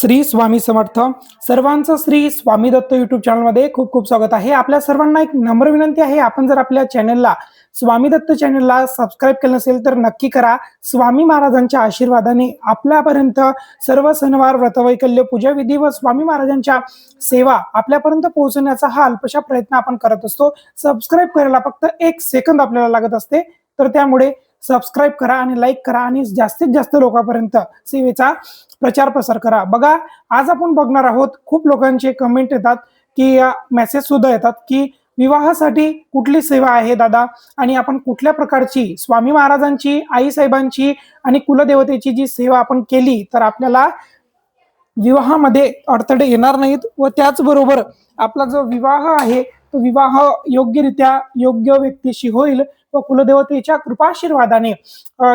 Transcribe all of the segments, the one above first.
श्री स्वामी समर्थ. सर्वांचं श्री स्वामी दत्त युट्यूब चॅनलमध्ये खूप खूप स्वागत आहे. आपल्या सर्वांना एक नम्र विनंती आहे, आपण जर आपल्या चॅनलला स्वामी दत्त चॅनलला सबस्क्राईब केलं नसेल तर नक्की करा. स्वामी महाराजांच्या आशीर्वादाने आपल्यापर्यंत सर्व सणवार, व्रतवैकल्य, पूजाविधी व स्वामी महाराजांच्या सेवा आपल्यापर्यंत पोहोचवण्याचा हा अल्पशा प्रयत्न आपण करत असतो. सबस्क्राईब करायला फक्त 1 सेकंद आपल्याला लागत असते, तर त्यामुळे सबस्क्राईब करा आणि लाईक करा आणि जास्तीत जास्त लोकांपर्यंत सेवेचा प्रचार प्रसार करा. बघा, आज आपण बघणार आहोत, खूप लोकांचे कमेंट येतात की मेसेज सुद्धा येतात की विवाहासाठी कुठली सेवा आहे दादा, आणि आपण कुठल्या प्रकारची स्वामी महाराजांची, आई साहेबांची आणि कुलदेवतेची जी सेवा आपण केली तर आपल्याला विवाहामध्ये अडथळे येणार नाहीत व त्याचबरोबर आपला जो विवाह आहे तो विवाह योग्यरित्या योग्य व्यक्तीशी होईल व कुलदेवतेच्या कृपाशीर्वादाने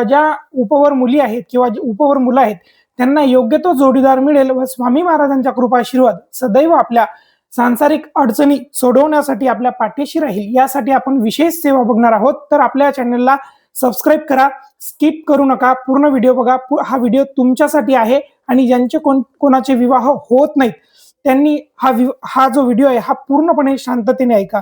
ज्या उपवर मुली आहेत किंवा जे उपवर मुलं आहेत त्यांना योग्य तो जोडीदार मिळेल व स्वामी महाराजांच्या कृपाशीर्वाद सदैव आपल्या सांसारिक अडचणी सोडवण्यासाठी आपल्या पाठीशी राहील, यासाठी आपण विशेष सेवा बघणार आहोत. तर आपल्या चॅनलला सबस्क्राईब करा, स्किप करू नका, पूर्ण व्हिडिओ बघा. हा व्हिडिओ तुमच्यासाठी आहे आणि ज्यांचे कोणाचे विवाह होत नाहीत त्यांनी हा जो व्हिडिओ आहे हा पूर्णपणे शांततेने ऐका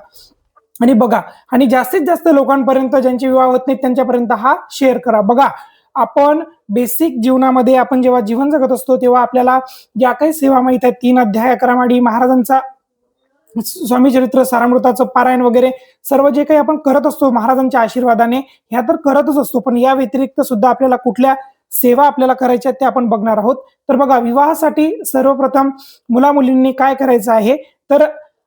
आणि बघा, आणि जास्तीत जास्त लोकांपर्यंत ज्यांचे विवाह होत नाहीत त्यांच्यापर्यंत हा शेअर करा. बघा, आपण बेसिक जीवनामध्ये आपण जेव्हा जीवन जगत असतो तेव्हा आपल्याला ज्या काही सेवा माहित आहेत, 3 अध्याय, क्रमाडी, महाराजांचा स्वामी चरित्र सारामृताचं पारायण वगैरे सर्व जे काही आपण करत असतो महाराजांच्या आशीर्वादाने, ह्या तर करतच असतो, पण या व्यतिरिक्त सुद्धा आपल्याला कुठल्या सेवा आपल्याला करायच्या ते आपण बघणार आहोत. तर बघा, विवाहासाठी सर्वप्रथम मुला मुलींनी काय करायचं आहे, तर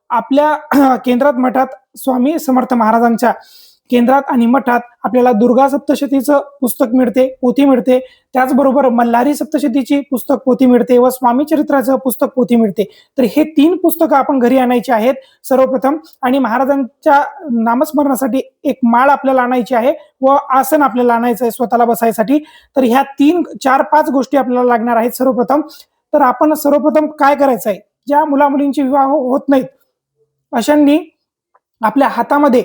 आपल्या केंद्रात मठात स्वामी समर्थ महाराजांच्या केंद्रात आणि मठात आपल्याला दुर्गा सप्तशतीचं पुस्तक मिळते, पोथी मिळते. त्याचबरोबर मल्हारी सप्तशतीची पुस्तक पोथी मिळते व स्वामी चरित्राचं पुस्तक पोथी मिळते. तर हे 3 पुस्तकं आपण घरी आणायची आहेत सर्वप्रथम, आणि महाराजांच्या नामस्मरणासाठी एक माळ आपल्याला आणायची आहे व आसन आपल्याला आणायचं आहे स्वतःला बसायसाठी. तर ह्या 3, 4, 5 गोष्टी आपल्याला लागणार आहेत सर्वप्रथम. तर आपण सर्वप्रथम काय करायचं आहे, ज्या मुला मुलींचे विवाह होत नाहीत अशांनी आपल्या हातामध्ये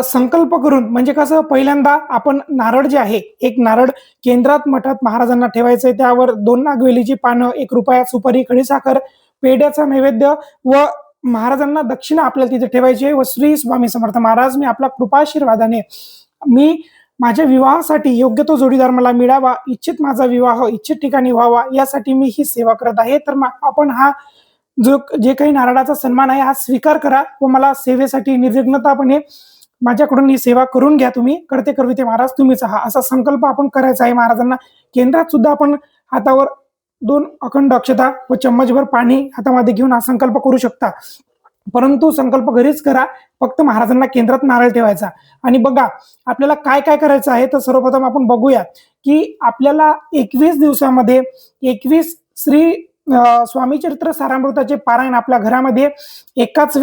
संकल्प करून, म्हणजे कसं, पहिल्यांदा आपण नारळ जे आहे, एक नारळ केंद्रात मठात महाराजांना ठेवायचंय, त्यावर 2 नागवेलीची पानं, 1 रुपया सुपारी, खडीसाखर, पेढ्याचा नैवेद्य व महाराजांना दक्षिणा आपल्याला तिथे ठेवायची आहे. व श्री स्वामी समर्थ महाराज, मी आपला कृपाशीर्वादाने मी माझ्या विवाहासाठी योग्य तो जोडीदार मला मिळावा, इच्छित माझा विवाह इच्छित ठिकाणी व्हावा, यासाठी मी ही सेवा करत आहे. तर आपण हा जे काही नारळाचा सन्मान आहे हा स्वीकार करा व मला सेवेसाठी निर्विघ्नतापणे माझ्याकडून ही सेवा करून घ्या. तुम्ही करते करविते महाराज तुम्हीच आहात, असा संकल्प आपण करायचा आहे महाराजांना. केंद्रात सुद्धा आपण हातावर 2 अखंड अक्षता व चम्मचभर पाणी हातामध्ये घेऊन हा संकल्प करू शकता, परंतु संकल्प घरीच करा. फक्त महाराजांना केंद्रात नारळ ठेवायचा. आणि बघा, आपल्याला काय काय करायचं आहे, तर सर्वप्रथम आपण बघूया की आपल्याला 21 दिवसामध्ये 21 श्री स्वामी चरित्र सारामृताचे पारायण आपल्या घरामध्ये एकाच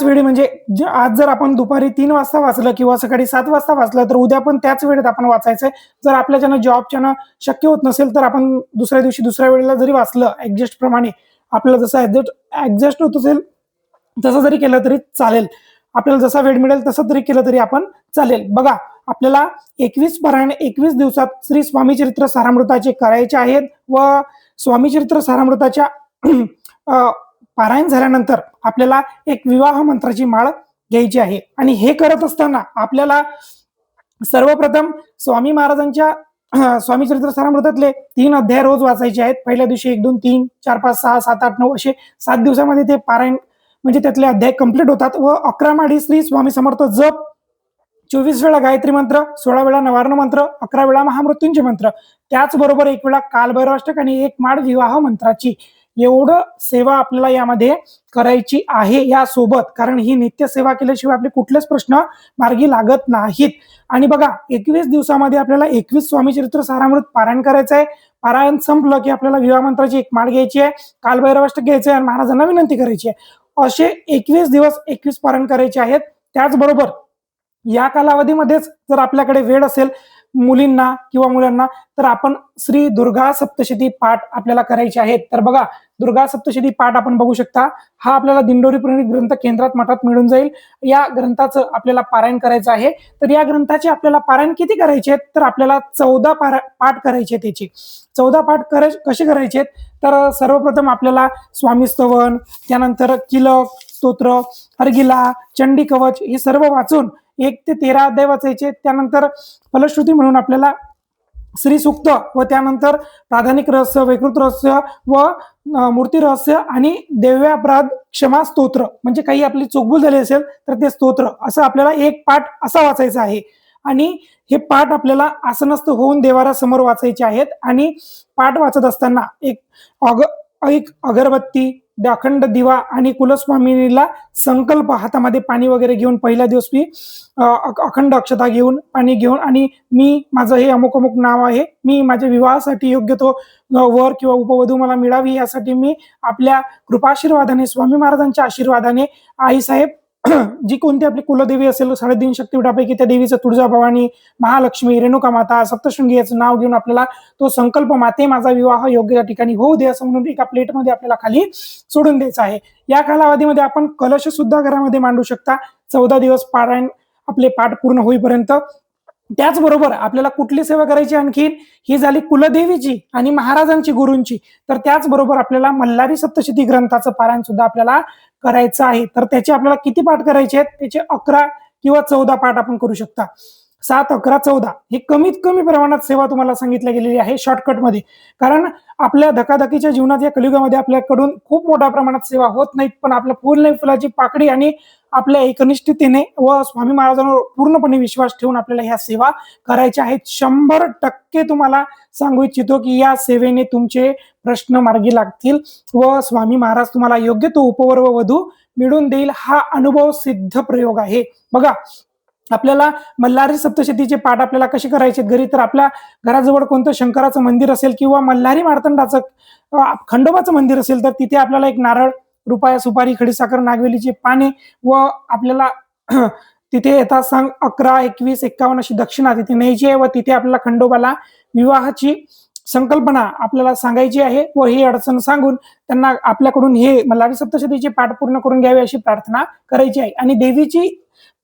वेळी म्हणजे आज जर आपण दुपारी 3 वाजता वाचलं किंवा सकाळी 7 वाजता वाचलं तर उद्या पण त्याच वेळेत आपण वाचायचंय. जर आपल्याच्यानं जॉबच्यानं शक्य होत नसेल तर आपण दुसऱ्या दिवशी दुसऱ्या वेळेला जरी वाचलं, ऍडजस्ट प्रमाणे आपल्याला जसं ऍडजस्ट होत असेल तसं जरी केलं तरी चालेल. आपल्याला जसा वेळ मिळेल तसं तरी केलं तरी आपण चालेल. बघा, आपल्याला 21 पारायण 21 दिवसात श्री स्वामी चरित्र सारामृताचे करायचे आहेत व स्वामी चरित्र सारामृताच्या पारायण झाल्यानंतर आपल्याला एक विवाह मंत्राची माळ घ्यायची आहे. आणि हे करत असताना आपल्याला सर्वप्रथम स्वामी महाराजांच्या स्वामी चरित्र सारामृतातले 3 अध्याय रोज वाचायचे आहेत. पहिल्या दिवशी 1, 2, 3, 4, 5, 6, 7, 8, 9 असे 7 दिवसामध्ये ते पारायण म्हणजे त्यातले अध्याय कंप्लीट होतात. व 11 माळी श्री स्वामी समर्थ जप, 24 वेळा गायत्री मंत्र, 16 वेळा नवार्ण मंत्र, 11 वेळा महामृत्युंजय मंत्र, त्याचबरोबर 1 वेळा कालभैरवाष्टक आणि 1 माळ विवाह मंत्राची, एवढं सेवा आपल्याला यामध्ये करायची आहे यासोबत. कारण ही नित्य सेवा केल्याशिवाय आपले कुठलेच प्रश्न मार्गी लागत नाहीत. आणि बघा, 21 दिवसामध्ये आपल्याला 21 स्वामी चरित्र सारामृत पारायण करायचं आहे. पारायण संपलं की आपल्याला विवाह मंत्राची 1 माळ घ्यायची आहे, कालभैरवाष्टक घ्यायचं आहे आणि महाराजांना विनंती करायची आहे. असे 21 दिवस 21 पारायण करायचे आहेत. त्याचबरोबर या कालावधीमध्येच जर आपल्याकडे वेळ असेल मुलींना किंवा मुलांना, तर आपण श्री दुर्गा सप्तशती पाठ आपल्याला करायचे आहेत. तर बघा, दुर्गा सप्तशती पाठ आपण बघू शकता. हा आपल्याला दिंडोरी प्रणीत ग्रंथ केंद्रात मठात मिळून जाईल. या ग्रंथाचं आपल्याला पारायण करायचं आहे. तर या ग्रंथाचे आपल्याला पारायण किती करायचे आहेत, तर आपल्याला 14 पाठ करायचे. त्याची 14 पाठ कसे करायचे, तर सर्वप्रथम आपल्याला स्वामी स्तवन, त्यानंतर किलक स्तोत्र, अर्गिला, चंडी कवच हे सर्व वाचून 1 ते 13 अध्याय वाचायचे. त्यानंतर फलश्रुती म्हणून आपल्याला श्री सूक्त व त्यानंतर प्राधानिक रहस्य, वैकृत रहस्य व मूर्ती रहस्य आणि देव्यापराध क्षमा स्तोत्र, म्हणजे काही आपली चूकभूल झाली असेल तर ते स्तोत्र, असं आपल्याला एक पाठ असा वाचायचा आहे. आणि हे पाठ आपल्याला आसनस्थ होऊन देवारासमोर वाचायचे आहेत. आणि पाठ वाचत असताना एक अगरबत्ती, अखंड दिवा आणि कुलस्वामिनीला संकल्प, हातामध्ये पाणी वगैरे घेऊन पहिल्या दिवस मी अखंड अक्षता घेऊन, पाणी घेऊन, आणि मी माझं हे अमुक अमुक नाव आहे, मी माझ्या विवाहासाठी योग्य तो वर किंवा उपवधू मला मिळावी यासाठी मी आपल्या कृपाशीर्वादाने, स्वामी महाराजांच्या आशीर्वादाने, आईसाहेब जी कोणती आपली कुलदेवी असेल 3.5 शक्तिपीठापैकी त्या देवीचं, तुळजाभवानी, महालक्ष्मी, रेणुका माता, सप्तशृंगी याचं नाव घेऊन आपल्याला तो संकल्प, माते माझा विवाह योग्य त्या ठिकाणी होऊ दे असं म्हणून एका प्लेटमध्ये आपल्याला खाली सोडून द्यायचं आहे. या कालावधीमध्ये आपण कलश सुद्धा घरामध्ये मांडू शकता 14 दिवस पारायण आपले पाठ पूर्ण होईपर्यंत. त्याचबरोबर आपल्याला कुठली सेवा करायची आणखी, ही झाली कुलदेवीची आणि महाराजांची, गुरूंची. तर त्याचबरोबर आपल्याला मल्हारी सप्तशती ग्रंथाचं पारायण सुद्धा आपल्याला करायचं आहे. तर त्याचे आपल्याला किती पाठ करायचे आहेत, त्याचे 11 किंवा 14 पाठ आपण करू शकता. 7, 11, 14 हे कमीत कमी प्रमाणात सेवा तुम्हाला सांगितल्या गेलेली आहे शॉर्टकटमध्ये. कारण आपल्या धकाधकीच्या जीवनात या कलियुगामध्ये आपल्याकडून खूप मोठ्या प्रमाणात सेवा होत नाहीत, पण आपल्या फुल नाही फुलाची पाकडी आणि आपल्या एकनिष्ठतेने व स्वामी महाराजांवर पूर्णपणे विश्वास ठेवून आपल्याला ह्या सेवा करायच्या आहेत. 100% तुम्हाला सांगू इच्छितो की या सेवेने तुमचे प्रश्न मार्गी लागतील व स्वामी महाराज तुम्हाला योग्य तो उपवर व वधू मिळून देईल. हा अनुभव सिद्ध प्रयोग आहे. बघा, आपल्याला मल्हारी सप्तशतीचे पाठ आपल्याला कसे करायचे घरी, तर आपल्या घराजवळ कोणतं शंकराचं मंदिर असेल किंवा मल्हारी मार्तंडाचं खंडोबाचं मंदिर असेल तर तिथे आपल्याला एक नारळ, रुपया, सुपारी, खडीसाखर, नागवेलीची पाने व आपल्याला तिथे येतात सांग 11, 21, 51 अशी दक्षिणा तिथे न्यायची आहे व तिथे आपल्याला खंडोबाला विवाहाची संकल्पना आपल्याला सांगायची आहे व ही अडचण सांगून त्यांना आपल्याकडून हे मल्हारी सप्तशतीचे पाठ पूर्ण करून घ्यावे अशी प्रार्थना करायची आहे. आणि देवीची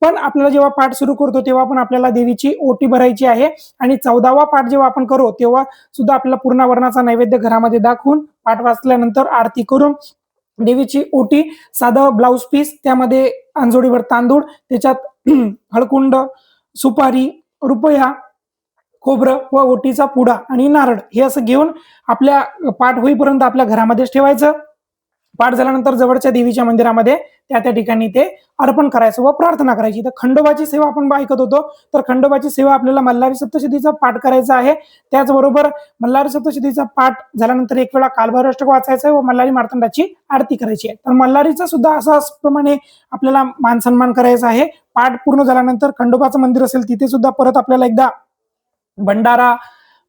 पण आपल्याला जेव्हा पाठ सुरू करतो तेव्हा पण आपल्याला देवीची ओटी भरायची आहे. आणि 14वा पाठ जेव्हा आपण करू तेव्हा सुद्धा आपल्याला पूर्णावरणाचा नैवेद्य घरामध्ये दाखवून पाठ वाचल्यानंतर आरती करून देवीची ओटी, साधं ब्लाउज पीस, त्यामध्ये अंजोडीवर तांदूळ, त्याच्यात हळकुंड, सुपारी, रुपया, खोबरं व ओटीचा पुडा आणि नारळ हे असं घेऊन आपल्या पाठ होईपर्यंत आपल्या घरामध्येच ठेवायचं. पाठ झाल्यानंतर जवळच्या देवीच्या मंदिरामध्ये त्या ठिकाणी ते अर्पण करायचं व प्रार्थना करायची. तर खंडोबाची सेवा आपण ऐकत होतो, तर खंडोबाची सेवा आपल्याला मल्हारी सप्तशतीचा पाठ करायचा आहे. त्याचबरोबर मल्हारी सप्तशतीचा पाठ झाल्यानंतर एक वेळा कालभैरवाष्टक वाचायचं व मल्हारी मार्तंडाची आरती करायची आहे. तर मल्हारीचा सुद्धा असाच प्रमाणे आपल्याला मान सन्मान करायचा आहे. पाठ पूर्ण झाल्यानंतर खंडोबाचं मंदिर असेल तिथे सुद्धा परत आपल्याला एकदा भंडारा,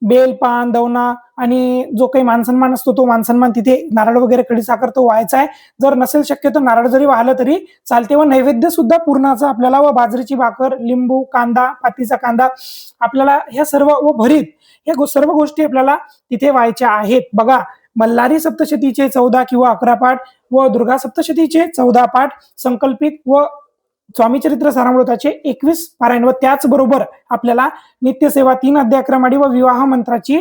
बेल, पान, दवना आणि जो काही मानसन्मान असतो तो मानसन्मान, तिथे नारळ वगैरे, खडीसाखर तो व्हायचा आहे. जर नसेल शक्य तर नारळ जरी वाहलं तरी चालते. व नैवेद्य सुद्धा पूर्णाचा आपल्याला व बाजरीची भाकर, लिंबू, कांदा, पातीचा कांदा आपल्याला ह्या सर्व व भरीत या सर्व गोष्टी आपल्याला तिथे व्हायच्या आहेत. बघा, मल्हारी सप्तशतीचे 14 किंवा 11 पाठ व दुर्गा सप्तशतीचे 14 पाठ संकल्पित व स्वामी चरित्र सारामृताचे 21 पारायण व त्याचबरोबर आपल्याला नित्यसेवा, 3 अध्याक्रमाडी व विवाह मंत्राची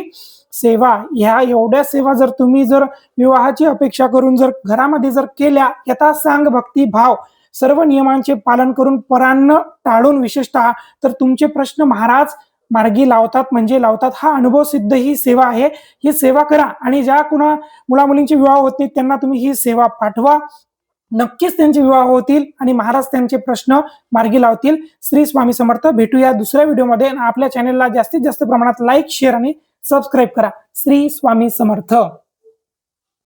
सेवा, ह्या एवढ्या सेवा जर तुम्ही विवाहाची अपेक्षा करून जर घरामध्ये जर केल्या, यथासांग भक्ती भाव सर्व नियमांचे पालन करून, परान्न टाळून विशेषतः, तर तुमचे प्रश्न महाराज मार्गी लावतात म्हणजे लावतात. हा अनुभव सिद्ध ही सेवा आहे. ही सेवा करा आणि ज्या कुणा मुलामुलींचे विवाह होत नाहीत त्यांना तुम्ही ही सेवा पाठवा. नक्कीच त्यांचे विवाह होतील आणि महाराज त्यांचे प्रश्न मार्गी लावतील. श्री स्वामी समर्थ. भेटूया दुसऱ्या व्हिडिओमध्ये. आपल्या चॅनलला जास्तीत जास्त प्रमाणात लाईक, शेअर आणि सबस्क्राईब करा. श्री स्वामी समर्थ.